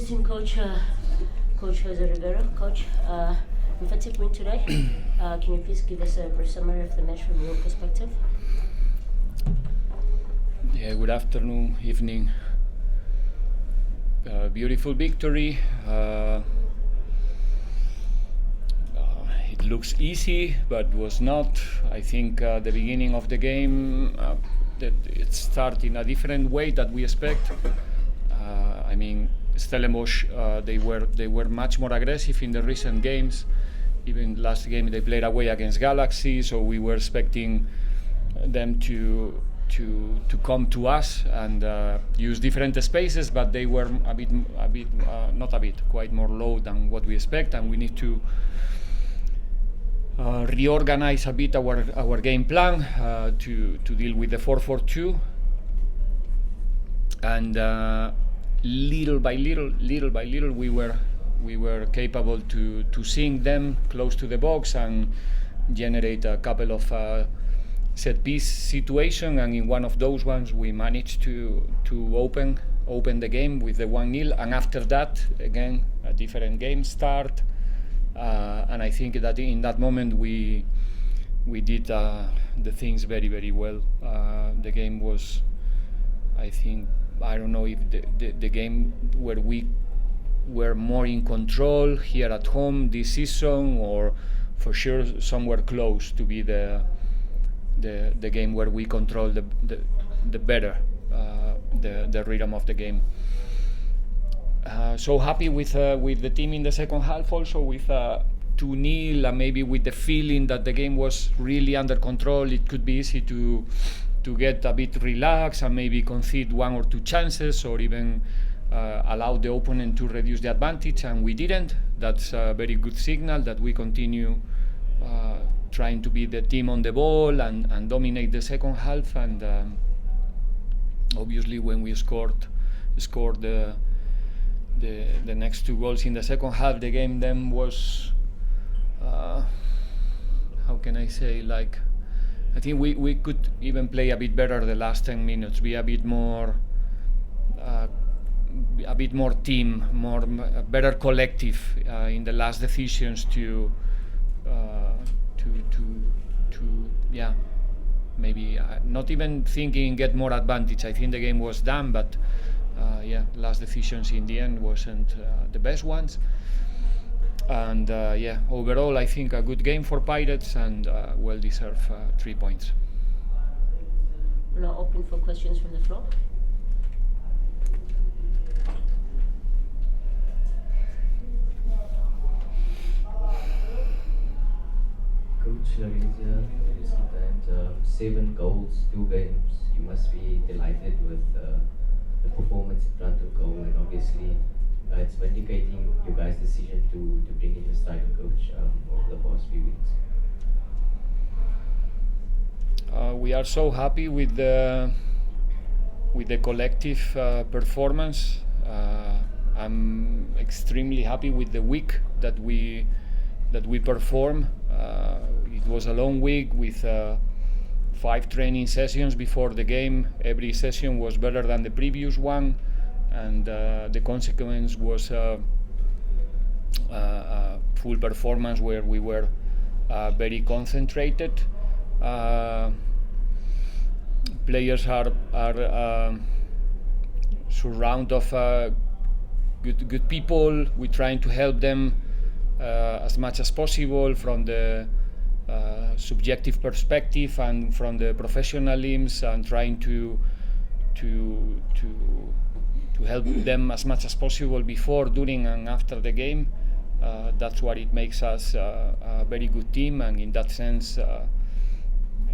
assistant coach, Coach Jose Riveiro. Coach, emphatic win today. Can you please give us a brief summary of the match from your perspective? Yeah, good afternoon, evening. Beautiful victory. It looks easy, but was not. I think the beginning of the game that it started in a different way that we expect. I mean, Stellenbosch, they were much more aggressive in the recent games. Even last game they played away against Galaxy, so we were expecting them to come to us and use different spaces, but they were quite more low than what we expect, and we need to reorganize a bit our game plan to deal with the 4-4-2, and little by little we were capable to sink them close to the box and generate a couple of set piece situation, and in one of those ones we managed to open the game with the 1-0, and after that again a different game start, and I think that in that moment we did the things very, very well. The game was, I think, I don't know if the game where we were more in control here at home this season, or for sure somewhere close to be the game where we control the better the rhythm of the game. So happy with the team in the second half, also with 2-0, and maybe with the feeling that the game was really under control. It could be easy to get a bit relaxed and maybe concede one or two chances, or even allow the opponent to reduce the advantage, and we didn't. That's a very good signal that we continue trying to be the team on the ball and dominate the second half, and obviously when we scored the next two goals in the second half, the game then was how can I say, like, I think we could even play a bit better the last 10 minutes, be a bit more team, better collective in the last decisions to maybe not even thinking get more advantage. I think the game was done, but last decisions in the end wasn't the best ones. And overall I think a good game for Pirates, and well deserved 3 points. We're now open for questions from the floor. Coach Lorenzo, obviously that 7 goals, 2 games. You must be delighted with the performance in front of goal, and obviously it's vindicating your guys' decision to bring in the striker coach over the past few weeks. We are so happy with the collective performance. I'm extremely happy with the week that we perform. It was a long week with 5 training sessions before the game. Every session was better than the previous one, and the consequence was full performance where we were very concentrated. Players are surrounded of good people. We're trying to help them as much as possible from the subjective perspective and from the professional limbs, and trying to help them as much as possible before, during, and after the game. That's what it makes us a very good team, and in that sense,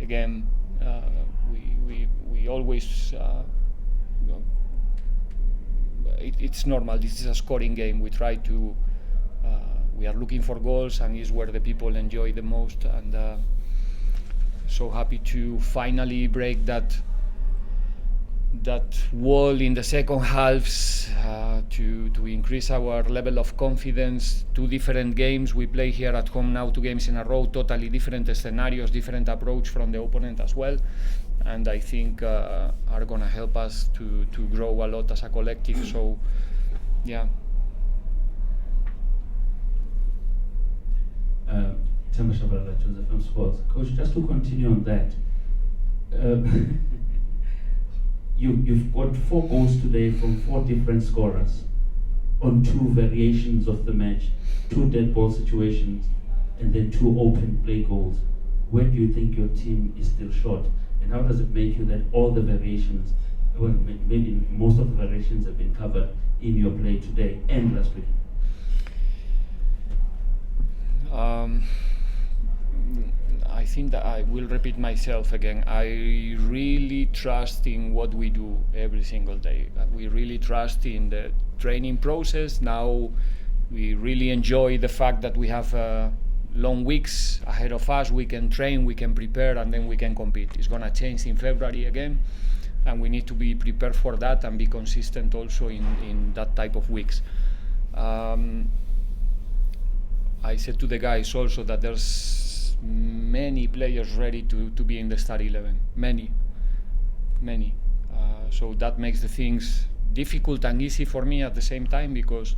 again, we always. It's normal. This is a scoring game. We try to. We are looking for goals, and is where the people enjoy the most. And so happy to finally break that wall in the second halves, to increase our level of confidence. 2 different games we play here at home now, 2 games in a row, totally different scenarios, different approach from the opponent as well, and I think are gonna help us to grow a lot as a collective. So Themba Shabalala, Joseph from Sports. Coach, just to continue on that, you've got 4 goals today from 4 different scorers on 2 variations of the match, 2 dead ball situations, and then 2 open play goals. Where do you think your team is still short? And how does it make you that all the variations, well, maybe most of the variations have been covered in your play today and last week? I think that I will repeat myself again. I really trust in what we do every single day. We really trust in the training process. Now we really enjoy the fact that we have long weeks ahead of us. We can train, we can prepare, and then we can compete. It's going to change in February again, and we need to be prepared for that and be consistent also in that type of weeks. I said to the guys also that there's many players ready to be in the start 11. Many. So that makes the things difficult and easy for me at the same time, because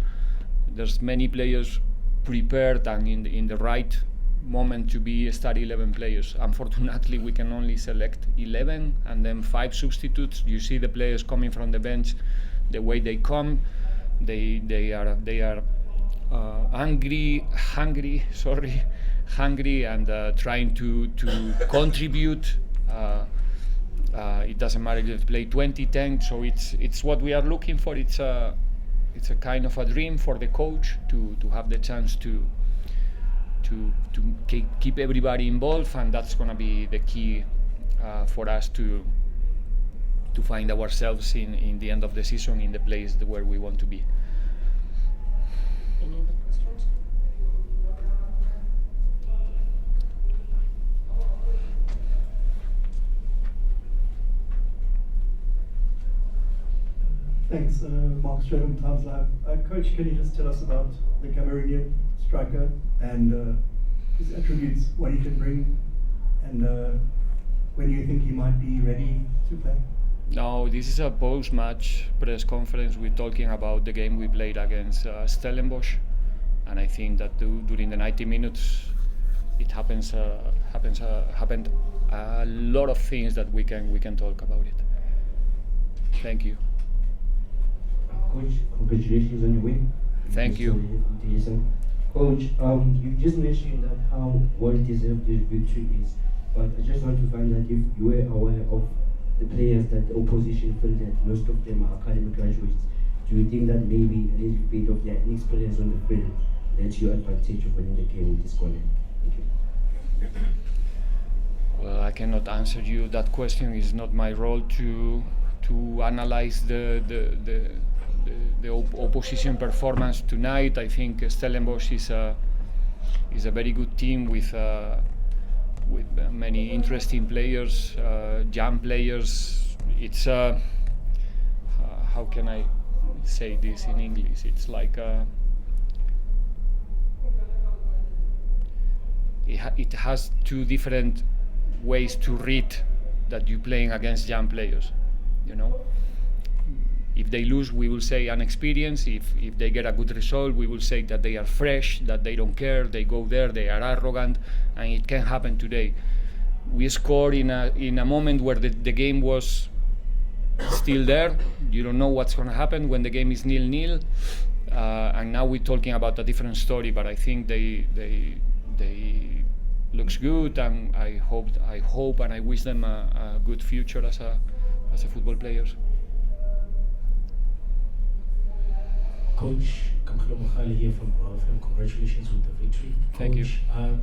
there's many players prepared and in the right moment to be start 11 players. Unfortunately, we can only select 11 and then 5 substitutes. You see the players coming from the bench, the way they come, they are hungry, and trying to contribute. It doesn't matter if they play 20, 10. So it's what we are looking for. It's a kind of a dream for the coach to have the chance to keep everybody involved, and that's going to be the key for us to find ourselves in the end of the season in the place where we want to be. Any other questions? Thanks, Mark Stradham, Times Live. Coach, can you just tell us about the Cameroonian striker and his attributes, what he can bring, and when you think he might be ready to play? No, this is a post-match press conference. We're talking about the game we played against Stellenbosch, and I think that during the 90 minutes, it happened a lot of things that we can talk about it. Thank you. Coach, congratulations on your win. Thank you. Coach, you just mentioned that how well deserved this victory is, but I just want to find out if you were aware of the players that the opposition feel that most of them are academy graduates. Do you think that maybe a little bit of their inexperience on the field led you advantage of winning the game with this corner? Thank you. Well, I cannot answer you that question. It's not my role to analyze the opposition performance tonight. I think Stellenbosch is a very good team with many interesting players, young players. It's how can I say this in English? It's like it has 2 different ways to read that you're playing against young players. You know, if they lose, we will say inexperienced. If they get a good result, we will say that they are fresh, that they don't care, they go there, they are arrogant, and it can happen today. We scored in a moment where the game was still there. You don't know what's going to happen when the game is 0-0, and now we're talking about a different story. But I think they looks good, and I hope and I wish them a good future as a football players. Coach Kamkhelo Mokhale here from RFM. Congratulations with the victory. Thank you. Are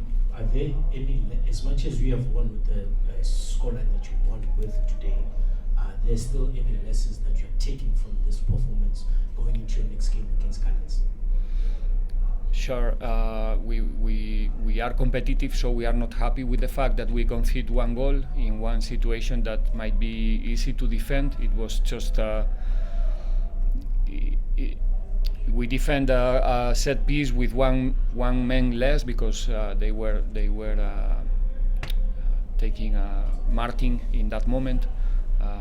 there any, as much as you have won with the scoreline that you won with today, are there still any lessons that you're taking from this performance going into your next game against Cannons? Sure, we are competitive, so we are not happy with the fact that we concede 1 goal in one situation that might be easy to defend. It was just we defend a set piece with one man less because they were taking Martin in that moment.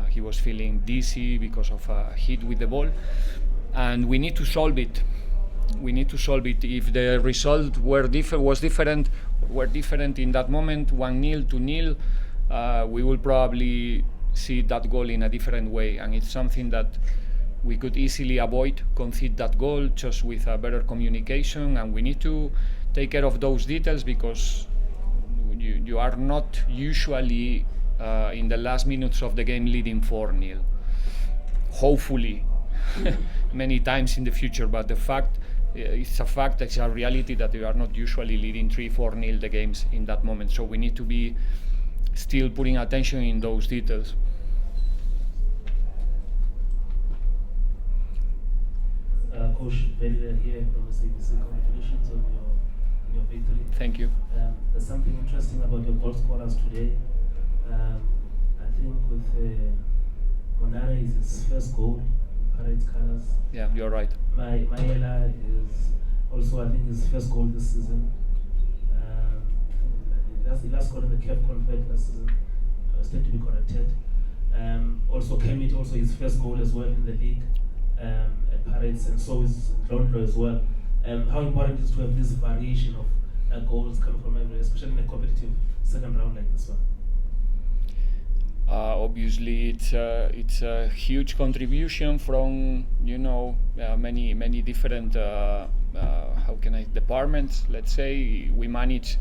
He was feeling dizzy because of a hit with the ball, and we need to solve it. If the result was different, were different in that moment, 1-0, 2-0, we will probably see that goal in a different way, and it's something that we could easily avoid, concede that goal just with a better communication, and we need to take care of those details, because you are not usually in the last minutes of the game leading 4-0. Hopefully, many times in the future, but it's a fact, it's a reality that you are not usually leading 3-4-0 the games in that moment. So we need to be still putting attention in those details. Coach Riveiro here from SABC. Congratulations on your victory. Thank you. There's something interesting about your goal scorers today. I think with Monare is his first goal in Pirates colours. Yeah, you're right. Maela is also, I think, his first goal this season. He last scored in the CAF Confed last season. Still to be corrected. Also Kermit, also his first goal as well in the league at Pirates, and so is Londro as well. How important is to have this variation of goals coming from everywhere, especially in a competitive second round like this one? Obviously, it's a huge contribution from many different departments. Let's say we manage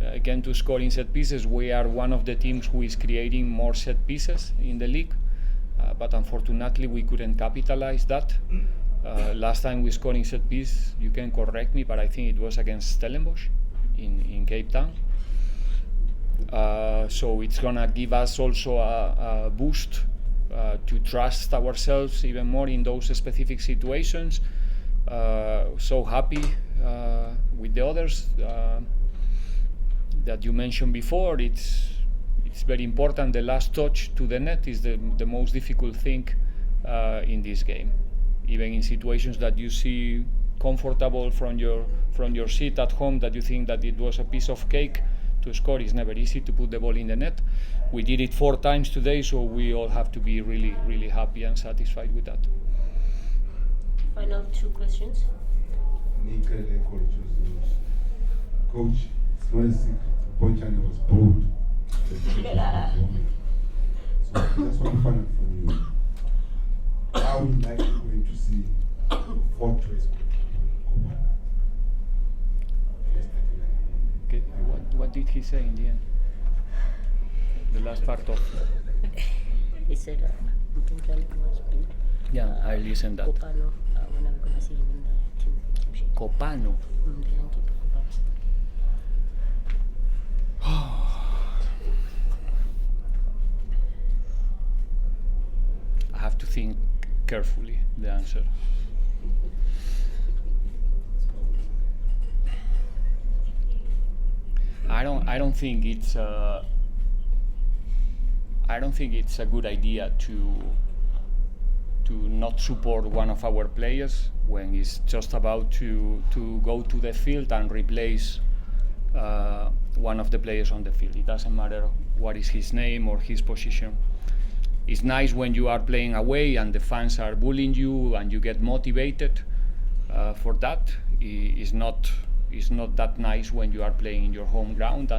again to score in set pieces. We are one of the teams who is creating more set pieces in the league, but unfortunately we couldn't capitalize that. Last time we scored in set piece, you can correct me, but I think it was against Stellenbosch in Cape Town. So it's gonna give us also a boost to trust ourselves even more in those specific situations. So happy with the others that you mentioned before. It's very important. The last touch to the net is the most difficult thing in this game. Even in situations that you see comfortable from your seat at home, that you think that it was a piece of cake, to score is never easy to put the ball in the net. We did it 4 times today, so we all have to be really, really happy and satisfied with that. Final 2 questions. Coach, it's not a secret. Ponchani was bold. So I just want to find out from you, how are we likely going to see 4 choice? Okay. What did he say in the end? The last part of. He said, Ponchani was good. Yeah, I listened that. Copano, when I'm going to see him in the team shape. Copano. The young keeper, Copano. I have to think carefully the answer. I don't think it's a good idea to not support one of our players when it's just about to go to the field and replace one of the players on the field. It doesn't matter what is his name or his position. It's nice when you are playing away and the fans are bullying you and you get motivated for that. It's not that nice when you are playing in your home ground.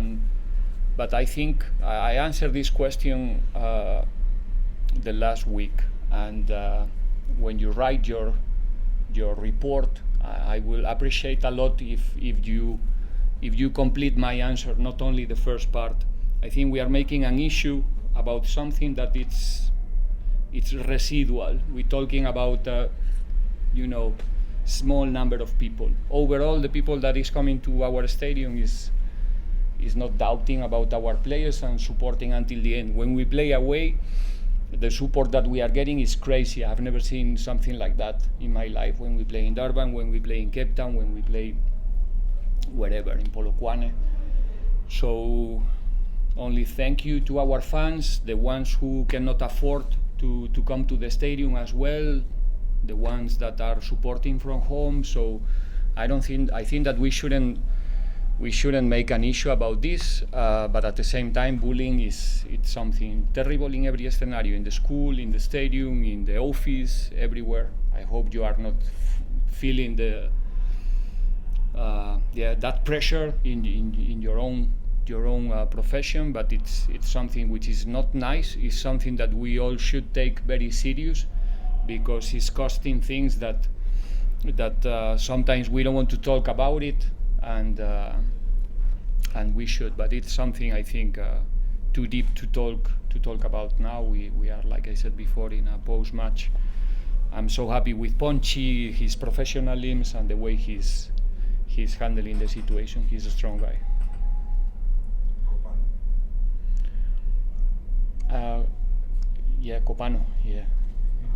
But I think I answered this question the last week, and when you write your report, I will appreciate a lot if you complete my answer, not only the first part. I think we are making an issue about something that it's residual. We're talking about small number of people. Overall, the people that is coming to our stadium is not doubting about our players and supporting until the end. When we play away, the support that we are getting is crazy. I've never seen something like that in my life. When we play in Durban, when we play in Cape Town, when we play wherever, in Polokwane. So only thank you to our fans, the ones who cannot afford to come to the stadium as well, the ones that are supporting from home. So I think that we shouldn't make an issue about this, but at the same time, bullying it's something terrible in every scenario, in the school, in the stadium, in the office, everywhere. I hope you are not feeling that pressure in your own profession, but it's something which is not nice. It's something that we all should take very serious, because it's costing things that sometimes we don't want to talk about it, and we should. But it's something, I think, too deep to talk about now. We are, like I said before, in a post-match. I'm so happy with Ponchi, his professionalism, and the way he's handling the situation. He's a strong guy. Copano, yeah. Are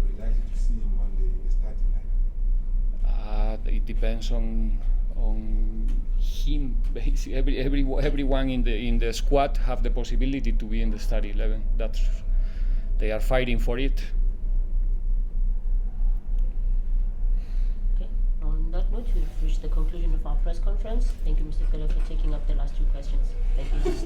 you likely to see him one day in the starting line? It depends on him. Basically, everyone in the squad have the possibility to be in the starting 11. They are fighting for it. Okay. On that note, we've reached the conclusion of our press conference. Thank you, Mr. Pele, for taking up the